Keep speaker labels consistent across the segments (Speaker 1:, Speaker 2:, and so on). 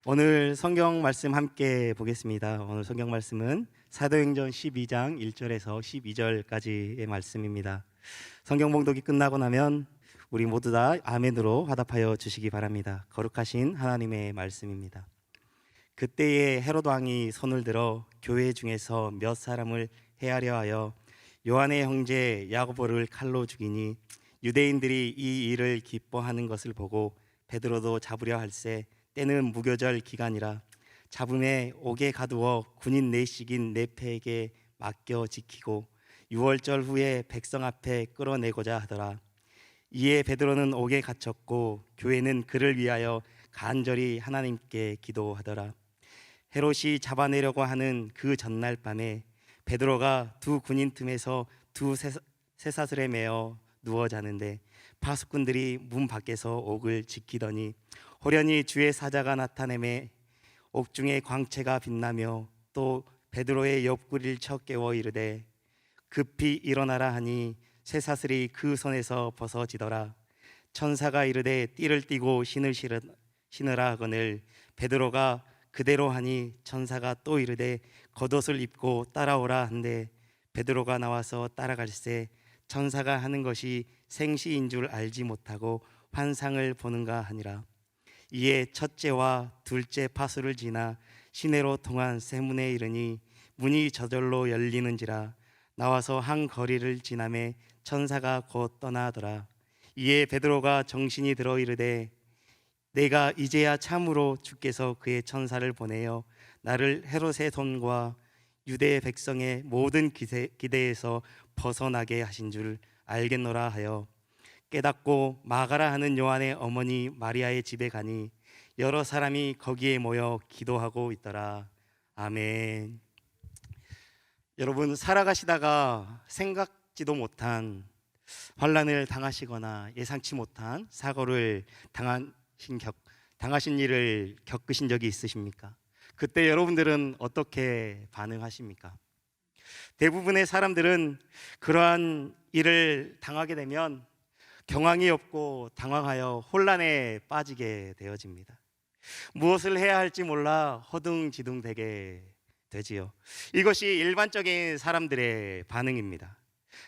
Speaker 1: 오늘 성경 말씀 함께 보겠습니다. 오늘 성경 말씀은 사도행전 12장 1절에서 12절까지의 말씀입니다. 성경 봉독이 끝나고 나면 우리 모두 다 아멘으로 화답하여 주시기 바랍니다. 거룩하신 하나님의 말씀입니다. 그때에 헤롯 왕이 손을 들어 교회 중에서 몇 사람을 해하려 하여 요한의 형제 야고보를 칼로 죽이니 유대인들이 이 일을 기뻐하는 것을 보고 베드로도 잡으려 할새 때는 무교절 기간이라 잡음에 옥에 가두어 군인 넷씩인 네페에게 맡겨 지키고 유월절 후에 백성 앞에 끌어내고자 하더라. 이에 베드로는 옥에 갇혔고 교회는 그를 위하여 간절히 하나님께 기도하더라. 헤롯이 잡아내려고 하는 그 전날 밤에 베드로가 두 군인 틈에서 두 쇠사슬에 매어 누워 자는데 파수꾼들이 문 밖에서 옥을 지키더니 호련히 주의 사자가 나타내매 옥중에 광채가 빛나며 또 베드로의 옆구리를 쳐 깨워 이르되 급히 일어나라 하니 쇠사슬이 그 손에서 벗어지더라. 천사가 이르되 띠를 띠고 신으라 하거늘 베드로가 그대로 하니 천사가 또 이르되 겉옷을 입고 따라오라 한데 베드로가 나와서 따라갈새 천사가 하는 것이 생시인 줄 알지 못하고 환상을 보는가 하니라. 이에 첫째와 둘째 파수를 지나 시내로 통한 세문에 이르니 문이 저절로 열리는지라. 나와서 한 거리를 지나매 천사가 곧 떠나더라. 이에 베드로가 정신이 들어 이르되 내가 이제야 참으로 주께서 그의 천사를 보내어 나를 헤롯의 손과 유대 백성의 모든 기대에서 벗어나게 하신 줄 알겠노라 하여 깨닫고 마가라 하는 요한의 어머니 마리아의 집에 가니 여러 사람이 거기에 모여 기도하고 있더라. 아멘. 여러분, 살아가시다가 생각지도 못한 환난을 당하시거나 예상치 못한 사고를 당하신 일을 겪으신 적이 있으십니까? 그때 여러분들은 어떻게 반응하십니까? 대부분의 사람들은 그러한 일을 당하게 되면 경황이 없고 당황하여 혼란에 빠지게 되어집니다. 무엇을 해야 할지 몰라 허둥지둥되게 되지요. 이것이 일반적인 사람들의 반응입니다.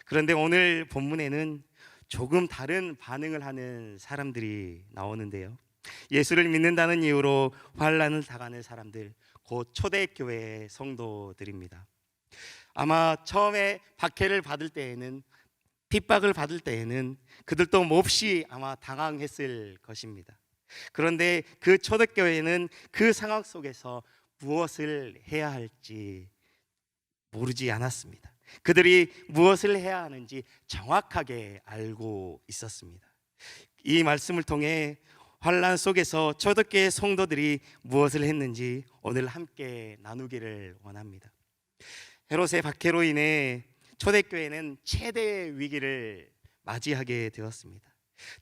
Speaker 1: 그런데 오늘 본문에는 조금 다른 반응을 하는 사람들이 나오는데요. 예수를 믿는다는 이유로 환난을 당하는 사람들, 곧 초대교회 성도들입니다. 아마 처음에 박해를 받을 때에는, 핍박을 받을 때에는 그들도 몹시 아마 당황했을 것입니다. 그런데 그 초대교회는 그 상황 속에서 무엇을 해야 할지 모르지 않았습니다. 그들이 무엇을 해야 하는지 정확하게 알고 있었습니다. 이 말씀을 통해 환난 속에서 초대교회 성도들이 무엇을 했는지 오늘 함께 나누기를 원합니다. 헤롯의 박해로 인해 초대교회는 최대 위기를 맞이하게 되었습니다.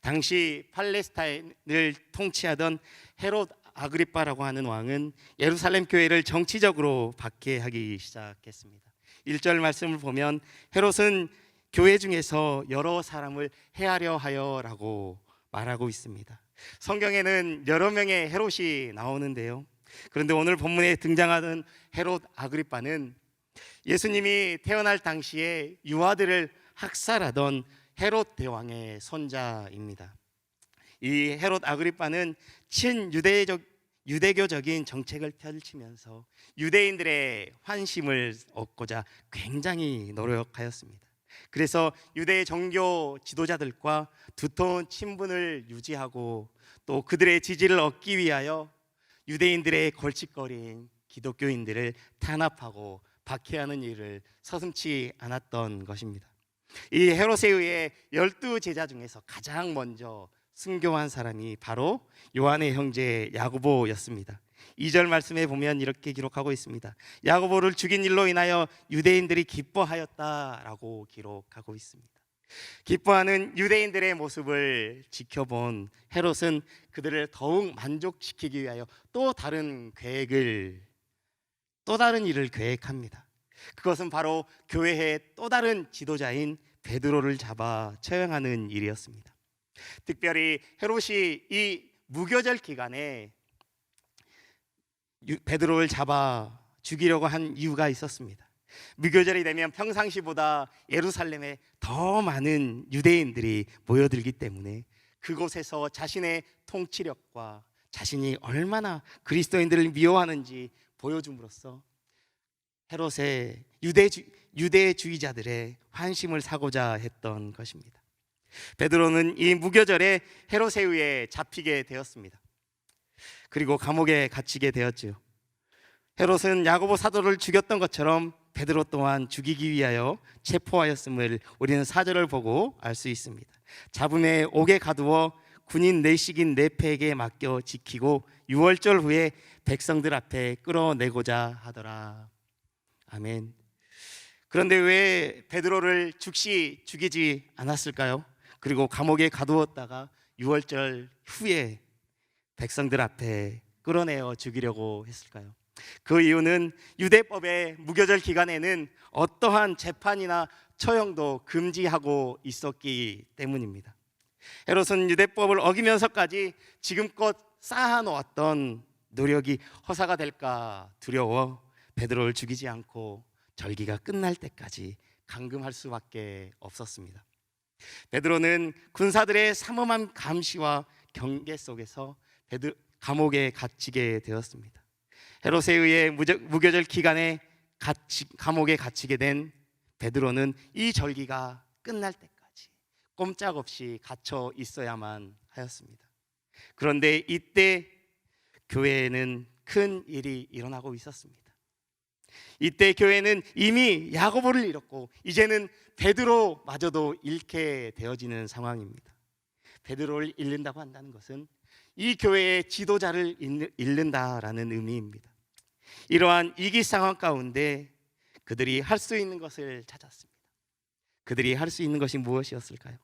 Speaker 1: 당시 팔레스타인을 통치하던 헤롯 아그리빠라고 하는 왕은 예루살렘 교회를 정치적으로 박해하기 시작했습니다. 1절 말씀을 보면 헤롯은 교회 중에서 여러 사람을 해하려 하여라고 말하고 있습니다. 성경에는 여러 명의 헤롯이 나오는데요. 그런데 오늘 본문에 등장하는 헤롯 아그리빠는 예수님이 태어날 당시에 유아들을 학살하던 헤롯 대왕의 손자입니다. 이 헤롯 아그리빠는 유대교적인 정책을 펼치면서 유대인들의 환심을 얻고자 굉장히 노력하였습니다. 그래서 유대 정교 지도자들과 두터운 친분을 유지하고 또 그들의 지지를 얻기 위하여 유대인들의 골칫거리인 기독교인들을 탄압하고 박해하는 일을 서슴지 않았던 것입니다. 이 헤롯에 의해 12제자 중에서 가장 먼저 순교한 사람이 바로 요한의 형제 야고보였습니다. 2절 말씀에 보면 이렇게 기록하고 있습니다. 야고보를 죽인 일로 인하여 유대인들이 기뻐하였다라고 기록하고 있습니다. 기뻐하는 유대인들의 모습을 지켜본 헤롯은 그들을 더욱 만족시키기 위하여 또 다른 일을 계획합니다. 그것은 바로 교회의 또 다른 지도자인 베드로를 잡아 처형하는 일이었습니다. 특별히 헤롯이 이 무교절 기간에 베드로를 잡아 죽이려고 한 이유가 있었습니다. 무교절이 되면 평상시보다 예루살렘에 더 많은 유대인들이 모여들기 때문에 그곳에서 자신의 통치력과 자신이 얼마나 그리스도인들을 미워하는지 보여줌으로써 헤롯의 유대주의자들의 환심을 사고자 했던 것입니다. 베드로는 이 무교절에 헤롯에 의해 잡히게 되었습니다. 그리고 감옥에 갇히게 되었지요. 헤롯은 야고보 사도를 죽였던 것처럼 베드로 또한 죽이기 위하여 체포하였음을 우리는 4절을 보고 알 수 있습니다. 잡음에 옥에 가두어 군인 내식인 네페에게 맡겨 지키고 6월절 후에 백성들 앞에 끌어내고자 하더라. 아멘. 그런데 왜 베드로를 즉시 죽이지 않았을까요? 그리고 감옥에 가두었다가 6월절 후에 백성들 앞에 끌어내어 죽이려고 했을까요? 그 이유는 유대법의 무교절 기간에는 어떠한 재판이나 처형도 금지하고 있었기 때문입니다. 헤롯은 유대법을 어기면서까지 지금껏 쌓아놓았던 노력이 허사가 될까 두려워 베드로를 죽이지 않고 절기가 끝날 때까지 감금할 수밖에 없었습니다. 베드로는 군사들의 삼엄한 감시와 경계 속에서 감옥에 갇히게 되었습니다. 헤롯에 의해 무교절 기간에 감옥에 갇히게 된 베드로는 이 절기가 끝날 때까지 꼼짝없이 갇혀 있어야만 하였습니다. 그런데 이때 교회에는 큰 일이 일어나고 있었습니다. 이때 교회는 이미 야고보를 잃었고 이제는 베드로마저도 잃게 되어지는 상황입니다. 베드로를 잃는다고 한다는 것은 이 교회의 지도자를 잃는다라는 의미입니다. 이러한 위기 상황 가운데 그들이 할 수 있는 것을 찾았습니다. 그들이 할 수 있는 것이 무엇이었을까요?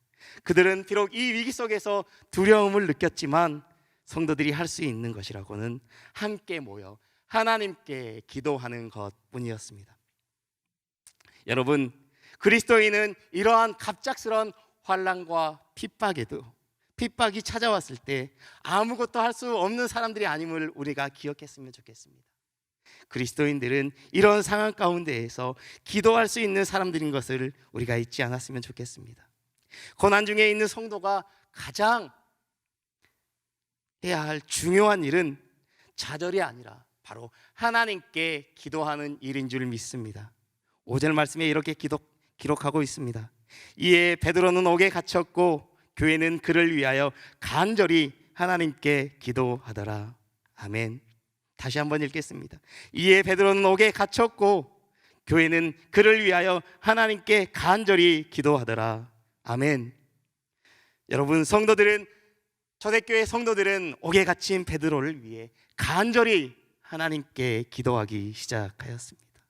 Speaker 1: 그들은 비록 이 위기 속에서 두려움을 느꼈지만 성도들이 할 수 있는 것이라고는 함께 모여 하나님께 기도하는 것뿐이었습니다. 여러분, 그리스도인은 이러한 갑작스러운 환난과 핍박이 찾아왔을 때 아무것도 할 수 없는 사람들이 아님을 우리가 기억했으면 좋겠습니다. 그리스도인들은 이런 상황 가운데에서 기도할 수 있는 사람들인 것을 우리가 잊지 않았으면 좋겠습니다. 고난 중에 있는 성도가 가장 해야 할 중요한 일은 좌절이 아니라 바로 하나님께 기도하는 일인 줄 믿습니다. 5절 말씀에 이렇게 기록하고 있습니다. 이에 베드로는 옥에 갇혔고 교회는 그를 위하여 간절히 하나님께 기도하더라. 아멘. 다시 한번 읽겠습니다. 이에 베드로는 옥에 갇혔고 교회는 그를 위하여 하나님께 간절히 기도하더라. 아멘. 여러분, 초대교회 성도들은 옥에 갇힌 베드로를 위해 간절히 하나님께 기도하기 시작하였습니다.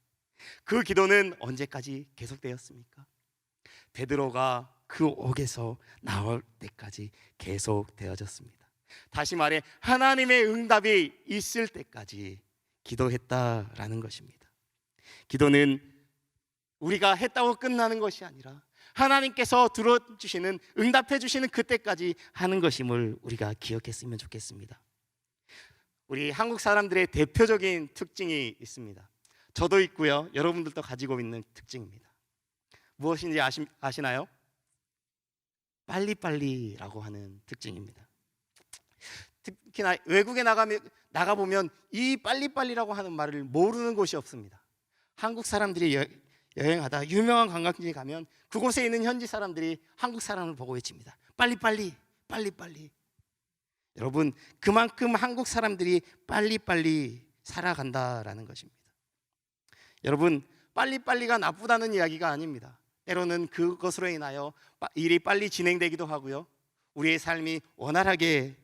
Speaker 1: 그 기도는 언제까지 계속되었습니까? 베드로가 그 옥에서 나올 때까지 계속되어졌습니다. 다시 말해 하나님의 응답이 있을 때까지 기도했다라는 것입니다. 기도는 우리가 했다고 끝나는 것이 아니라 하나님께서 들어주시는, 응답해 주시는 그때까지 하는 것임을 우리가 기억했으면 좋겠습니다. 우리 한국 사람들의 대표적인 특징이 있습니다. 저도 있고요, 여러분들도 가지고 있는 특징입니다. 무엇인지 아시나요? 빨리빨리라고 하는 특징입니다. 특히나 외국에 나가보면 이 빨리빨리라고 하는 말을 모르는 곳이 없습니다. 한국 사람들이 여행하다 유명한 관광지에 가면 그곳에 있는 현지 사람들이 한국 사람을 보고 외칩니다. 빨리빨리, 빨리빨리. 여러분, 그만큼 한국 사람들이 빨리빨리 살아간다라는 것입니다. 여러분, 빨리빨리가 나쁘다는 이야기가 아닙니다. 때로는 그것으로 인하여 일이 빨리 진행되기도 하고요, 우리의 삶이 원활하게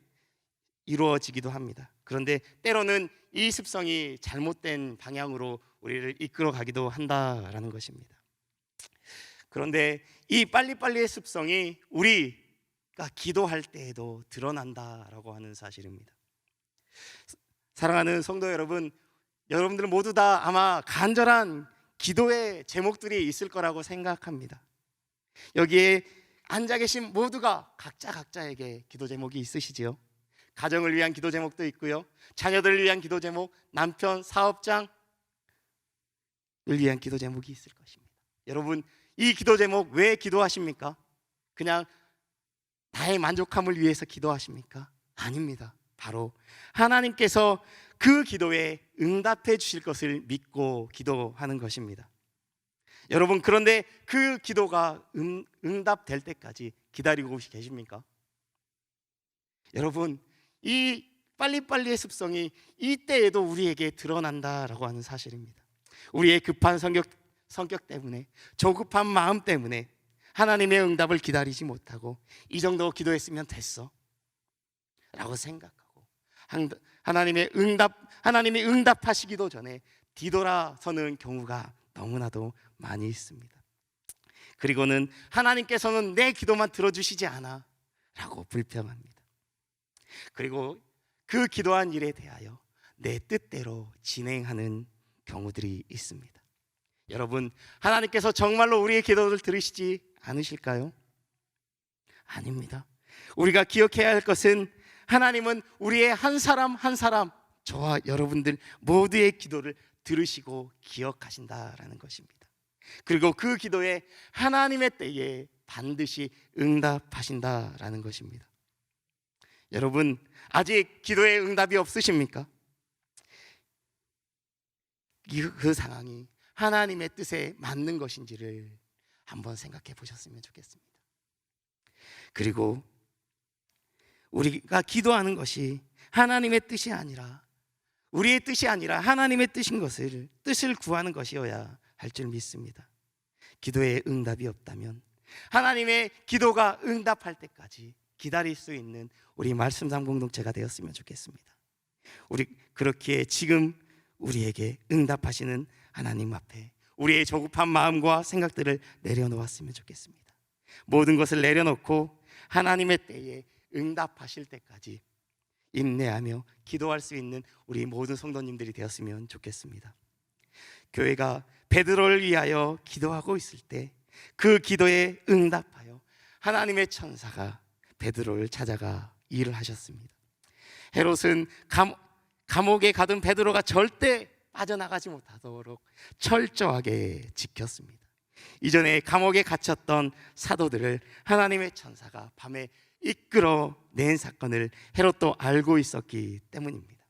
Speaker 1: 이루어지기도 합니다. 그런데 때로는 이 습성이 잘못된 방향으로 우리를 이끌어 가기도 한다라는 것입니다. 그런데 이 빨리빨리의 습성이 우리가 기도할 때에도 드러난다라고 하는 사실입니다. 사랑하는 성도 여러분, 여러분들 모두 다 아마 간절한 기도의 제목들이 있을 거라고 생각합니다. 여기에 앉아 계신 모두가 각자에게 기도 제목이 있으시지요. 가정을 위한 기도 제목도 있고요. 자녀들을 위한 기도 제목, 남편, 사업장을 위한 기도 제목이 있을 것입니다. 여러분, 이 기도 제목 왜 기도하십니까? 그냥 나의 만족함을 위해서 기도하십니까? 아닙니다. 바로 하나님께서 그 기도에 응답해 주실 것을 믿고 기도하는 것입니다. 여러분, 그런데 그 기도가 응답될 때까지 기다리고 계십니까? 여러분, 이 빨리빨리의 습성이 이때에도 우리에게 드러난다라고 하는 사실입니다. 우리의 급한 성격 때문에, 조급한 마음 때문에 하나님의 응답을 기다리지 못하고 이 정도 기도했으면 됐어 라고 생각하고 하나님이 응답하시기도 전에 뒤돌아서는 경우가 너무나도 많이 있습니다. 그리고는 하나님께서는 내 기도만 들어주시지 않아 라고 불평합니다. 그리고 그 기도한 일에 대하여 내 뜻대로 진행하는 경우들이 있습니다. 여러분, 하나님께서 정말로 우리의 기도를 들으시지 않으실까요? 아닙니다. 우리가 기억해야 할 것은 하나님은 우리의 한 사람 한 사람, 저와 여러분들 모두의 기도를 들으시고 기억하신다라는 것입니다. 그리고 그 기도에 하나님의 때에 반드시 응답하신다라는 것입니다. 여러분, 아직 기도에 응답이 없으십니까? 그 상황이 하나님의 뜻에 맞는 것인지를 한번 생각해 보셨으면 좋겠습니다. 그리고 우리가 기도하는 것이 하나님의 뜻이 아니라, 우리의 뜻이 아니라 하나님의 뜻을 구하는 것이어야 할 줄 믿습니다. 기도에 응답이 없다면 하나님의 기도가 응답할 때까지 기다릴 수 있는 우리 말씀상 공동체가 되었으면 좋겠습니다. 우리 그렇기에 지금 우리에게 응답하시는 하나님 앞에 우리의 조급한 마음과 생각들을 내려놓았으면 좋겠습니다. 모든 것을 내려놓고 하나님의 때에 응답하실 때까지 인내하며 기도할 수 있는 우리 모든 성도님들이 되었으면 좋겠습니다. 교회가 베드로를 위하여 기도하고 있을 때 그 기도에 응답하여 하나님의 천사가 베드로를 찾아가 일을 하셨습니다. 헤롯은 감옥에 가둔 베드로가 절대 빠져나가지 못하도록 철저하게 지켰습니다. 이전에 감옥에 갇혔던 사도들을 하나님의 천사가 밤에 이끌어낸 사건을 헤롯도 알고 있었기 때문입니다.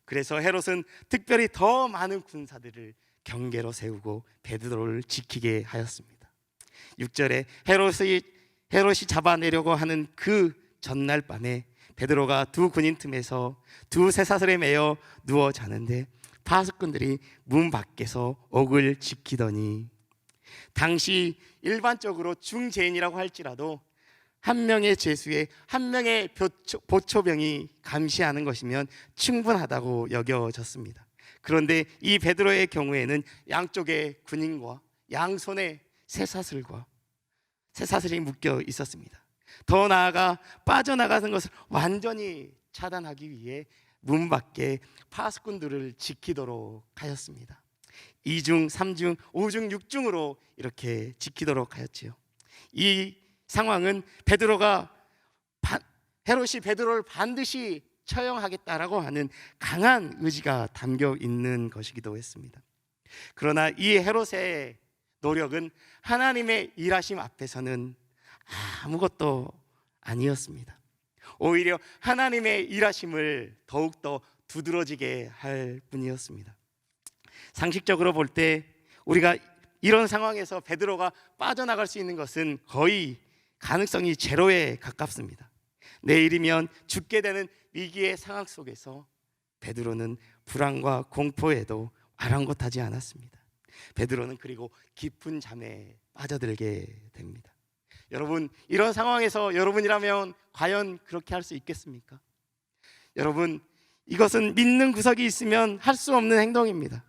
Speaker 1: 그래서 헤롯은 특별히 더 많은 군사들을 경계로 세우고 베드로를 지키게 하였습니다. 6절에 헤롯이 잡아내려고 하는 그 전날 밤에 베드로가 두 군인 틈에서 두 쇠사슬에 매여 누워 자는데 파수꾼들이 문 밖에서 옥을 지키더니, 당시 일반적으로 중재인이라고 할지라도 한 명의 죄수에 한 명의 보초병이 감시하는 것이면 충분하다고 여겨졌습니다. 그런데 이 베드로의 경우에는 양쪽에 군인과 양손에 쇠사슬이 묶여 있었습니다. 더 나아가 빠져나가는 것을 완전히 차단하기 위해 문 밖에 파수꾼들을 지키도록 하였습니다. 2중, 3중, 5중, 6중으로 이렇게 지키도록 하였지요. 이 상황은 헤롯이 베드로를 반드시 처형하겠다라고 하는 강한 의지가 담겨 있는 것이기도 했습니다. 그러나 이 헤롯의 노력은 하나님의 일하심 앞에서는 아무것도 아니었습니다. 오히려 하나님의 일하심을 더욱더 두드러지게 할 뿐이었습니다. 상식적으로 볼 때 우리가 이런 상황에서 베드로가 빠져나갈 수 있는 것은 거의 가능성이 제로에 가깝습니다. 내일이면 죽게 되는 위기의 상황 속에서 베드로는 불안과 공포에도 아랑곳하지 않았습니다. 베드로는 그리고 깊은 잠에 빠져들게 됩니다. 여러분, 이런 상황에서 여러분이라면 과연 그렇게 할 수 있겠습니까? 여러분, 이것은 믿는 구석이 있으면 할 수 없는 행동입니다.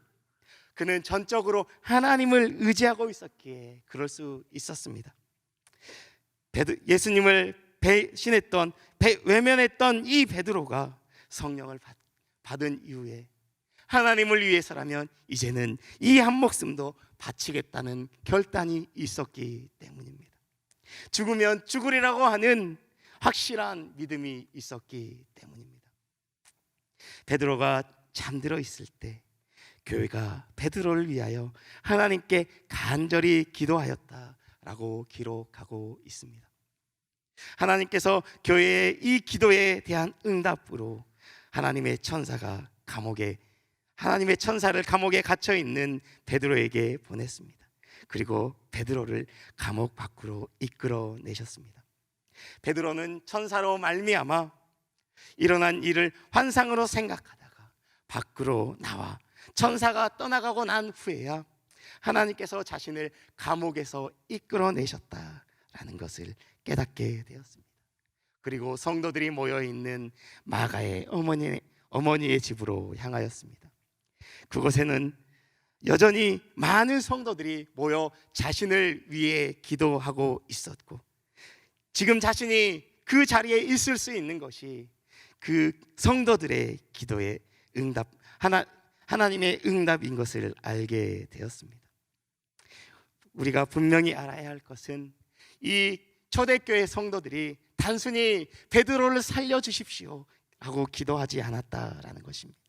Speaker 1: 그는 전적으로 하나님을 의지하고 있었기에 그럴 수 있었습니다. 예수님을 외면했던 이 베드로가 성령을 받은 이후에 하나님을 위해서라면 이제는 이 한 목숨도 바치겠다는 결단이 있었기 때문입니다. 죽으면 죽으리라고 하는 확실한 믿음이 있었기 때문입니다. 베드로가 잠들어 있을 때 교회가 베드로를 위하여 하나님께 간절히 기도하였다라고 기록하고 있습니다. 하나님께서 교회의 이 기도에 대한 응답으로 하나님의 천사를 감옥에 갇혀 있는 베드로에게 보냈습니다. 그리고 베드로를 감옥 밖으로 이끌어내셨습니다. 베드로는 천사로 말미암아 일어난 일을 환상으로 생각하다가 밖으로 나와 천사가 떠나가고 난 후에야 하나님께서 자신을 감옥에서 이끌어내셨다라는 것을 깨닫게 되었습니다. 그리고 성도들이 모여있는 마가의 어머니의 집으로 향하였습니다. 그곳에는 여전히 많은 성도들이 모여 자신을 위해 기도하고 있었고, 지금 자신이 그 자리에 있을 수 있는 것이 그 성도들의 기도의 응답, 하나님의 응답인 것을 알게 되었습니다. 우리가 분명히 알아야 할 것은 이 초대교회 성도들이 단순히 베드로를 살려주십시오 하고 기도하지 않았다라는 것입니다.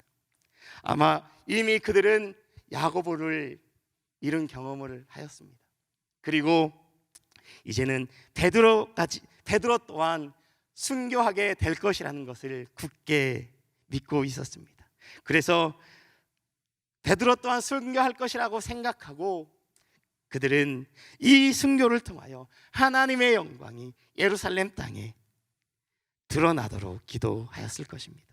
Speaker 1: 아마 이미 그들은 야고보를 잃은 경험을 하였습니다. 그리고 이제는 베드로 또한 순교하게 될 것이라는 것을 굳게 믿고 있었습니다. 그래서 베드로 또한 순교할 것이라고 생각하고 그들은 이 순교를 통하여 하나님의 영광이 예루살렘 땅에 드러나도록 기도하였을 것입니다.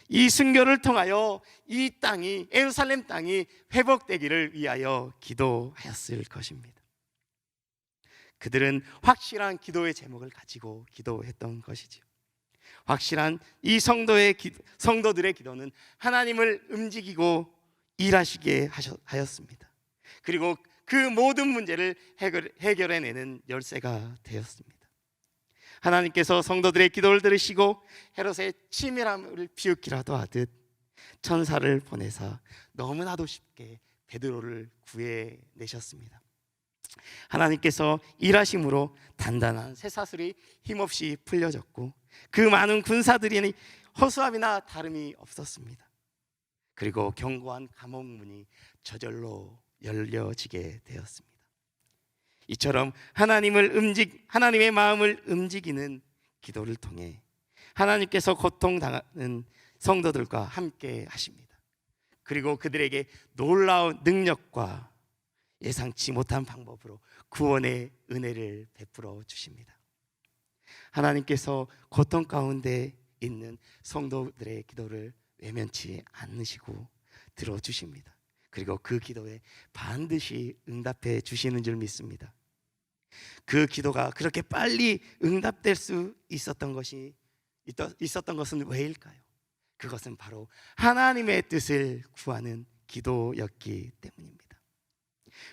Speaker 1: 이 순교를 통하여 이 땅이, 예루살렘 땅이 회복되기를 위하여 기도하였을 것입니다. 그들은 확실한 기도의 제목을 가지고 기도했던 것이죠. 확실한 이 성도들의 기도는 하나님을 움직이고 일하시게 하였습니다. 그리고 그 모든 문제를 해결해내는 열쇠가 되었습니다. 하나님께서 성도들의 기도를 들으시고 헤롯의 치밀함을 비웃기라도 하듯 천사를 보내사 너무나도 쉽게 베드로를 구해내셨습니다. 하나님께서 일하심으로 단단한 쇠사슬이 힘없이 풀려졌고 그 많은 군사들이 허수아비나 다름이 없었습니다. 그리고 견고한 감옥문이 저절로 열려지게 되었습니다. 이처럼 하나님의 마음을 움직이는 기도를 통해 하나님께서 고통당하는 성도들과 함께 하십니다. 그리고 그들에게 놀라운 능력과 예상치 못한 방법으로 구원의 은혜를 베풀어 주십니다. 하나님께서 고통 가운데 있는 성도들의 기도를 외면치 않으시고 들어주십니다. 그리고 그 기도에 반드시 응답해 주시는 줄 믿습니다. 그 기도가 그렇게 빨리 응답될 수 있었던 것은 왜일까요? 그것은 바로 하나님의 뜻을 구하는 기도였기 때문입니다.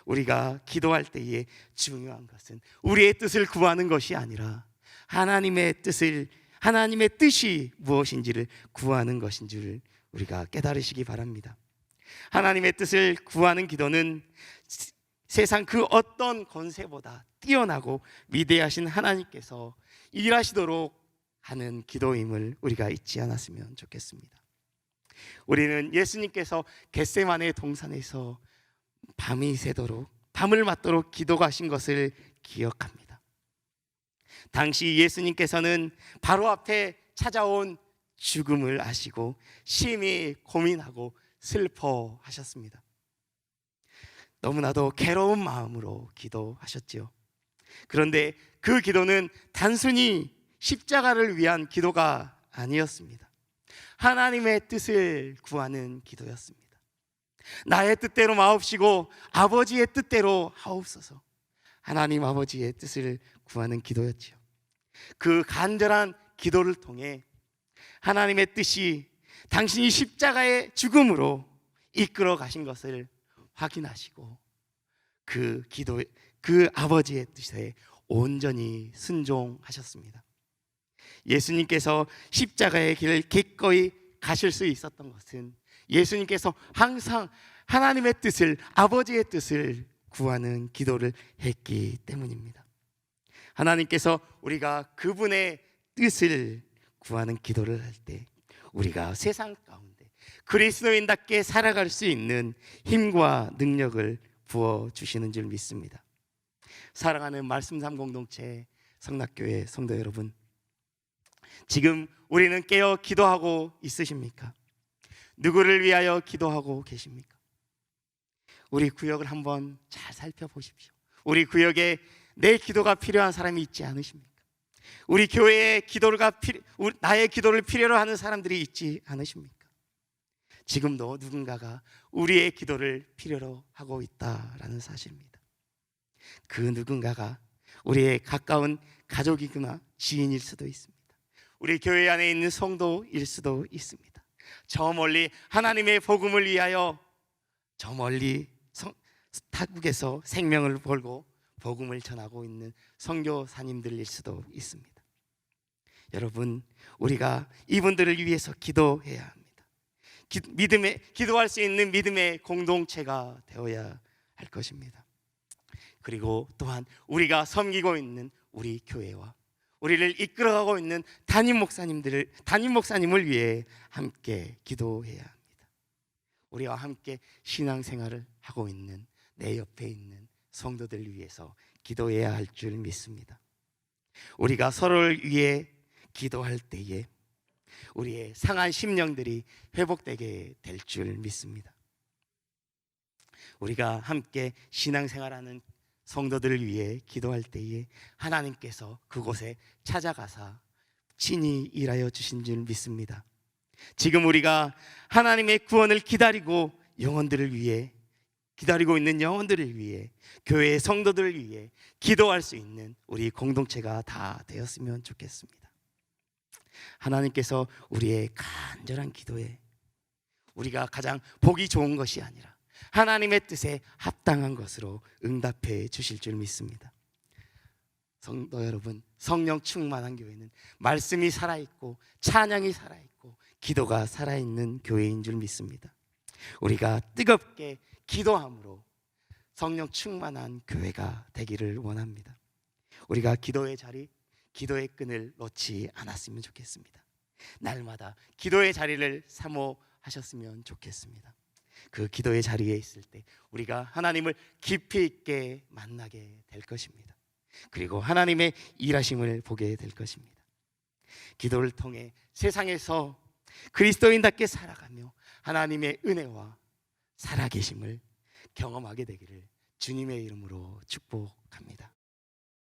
Speaker 1: 우리가 기도할 때에 중요한 것은 우리의 뜻을 구하는 것이 아니라 하나님의 뜻이 무엇인지를 구하는 것인 줄 우리가 깨달으시기 바랍니다. 하나님의 뜻을 구하는 기도는 세상 그 어떤 권세보다 뛰어나고 위대하신 하나님께서 일하시도록 하는 기도임을 우리가 잊지 않았으면 좋겠습니다. 우리는 예수님께서 겟세마네 동산에서 밤을 맞도록 기도하신 것을 기억합니다. 당시 예수님께서는 바로 앞에 찾아온 죽음을 아시고 심히 고민하고 슬퍼하셨습니다. 너무나도 괴로운 마음으로 기도하셨지요. 그런데 그 기도는 단순히 십자가를 위한 기도가 아니었습니다. 하나님의 뜻을 구하는 기도였습니다. 나의 뜻대로 마옵시고 아버지의 뜻대로 하옵소서. 하나님 아버지의 뜻을 구하는 기도였지요. 그 간절한 기도를 통해 하나님의 뜻이 당신이 십자가의 죽음으로 이끌어 가신 것을 확인하시고 그 아버지의 뜻에 온전히 순종하셨습니다. 예수님께서 십자가의 길을 기꺼이 가실 수 있었던 것은 예수님께서 항상 하나님의 뜻을, 아버지의 뜻을 구하는 기도를 했기 때문입니다. 하나님께서 우리가 그분의 뜻을 구하는 기도를 할 때 우리가 세상 가운데 그리스도인답게 살아갈 수 있는 힘과 능력을 부어주시는 줄 믿습니다. 사랑하는 말씀 삶 공동체 성락교회 성도 여러분, 지금 우리는 깨어 기도하고 있으십니까? 누구를 위하여 기도하고 계십니까? 우리 구역을 한번 잘 살펴보십시오. 우리 구역에 내 기도가 필요한 사람이 있지 않으십니까? 우리 교회에 나의 기도를 필요로 하는 사람들이 있지 않으십니까? 지금도 누군가가 우리의 기도를 필요로 하고 있다라는 사실입니다. 그 누군가가 우리의 가까운 가족이거나 지인일 수도 있습니다. 우리 교회 안에 있는 성도일 수도 있습니다. 저 멀리 하나님의 복음을 위하여 저 멀리 타국에서 생명을 걸고 복음을 전하고 있는 선교사님들일 수도 있습니다. 여러분, 우리가 이분들을 위해서 기도해야 합니다. 기도할 수 있는 믿음의 공동체가 되어야 할 것입니다. 그리고 또한 우리가 섬기고 있는 우리 교회와 우리를 이끌어가고 있는 담임 목사님을 위해 함께 기도해야 합니다. 우리와 함께 신앙생활을 하고 있는 내 옆에 있는 성도들을 위해서 기도해야 할 줄 믿습니다. 우리가 서로를 위해 기도할 때에 우리의 상한 심령들이 회복되게 될 줄 믿습니다. 우리가 함께 신앙생활하는 성도들을 위해 기도할 때에 하나님께서 그곳에 찾아가사 친히 일하여 주신 줄 믿습니다. 지금 우리가 하나님의 구원을 기다리고 있는 영혼들을 위해 교회의 성도들을 위해 기도할 수 있는 우리 공동체가 다 되었으면 좋겠습니다. 하나님께서 우리의 간절한 기도에 우리가 가장 보기 좋은 것이 아니라 하나님의 뜻에 합당한 것으로 응답해 주실 줄 믿습니다. 성도 여러분, 성령 충만한 교회는 말씀이 살아있고 찬양이 살아있고 기도가 살아있는 교회인 줄 믿습니다. 우리가 뜨겁게 기도함으로 성령 충만한 교회가 되기를 원합니다. 우리가 기도의 끈을 놓지 않았으면 좋겠습니다. 날마다 기도의 자리를 사모하셨으면 좋겠습니다. 그 기도의 자리에 있을 때 우리가 하나님을 깊이 있게 만나게 될 것입니다. 그리고 하나님의 일하심을 보게 될 것입니다. 기도를 통해 세상에서 그리스도인답게 살아가며 하나님의 은혜와 살아계심을 경험하게 되기를 주님의 이름으로 축복합니다.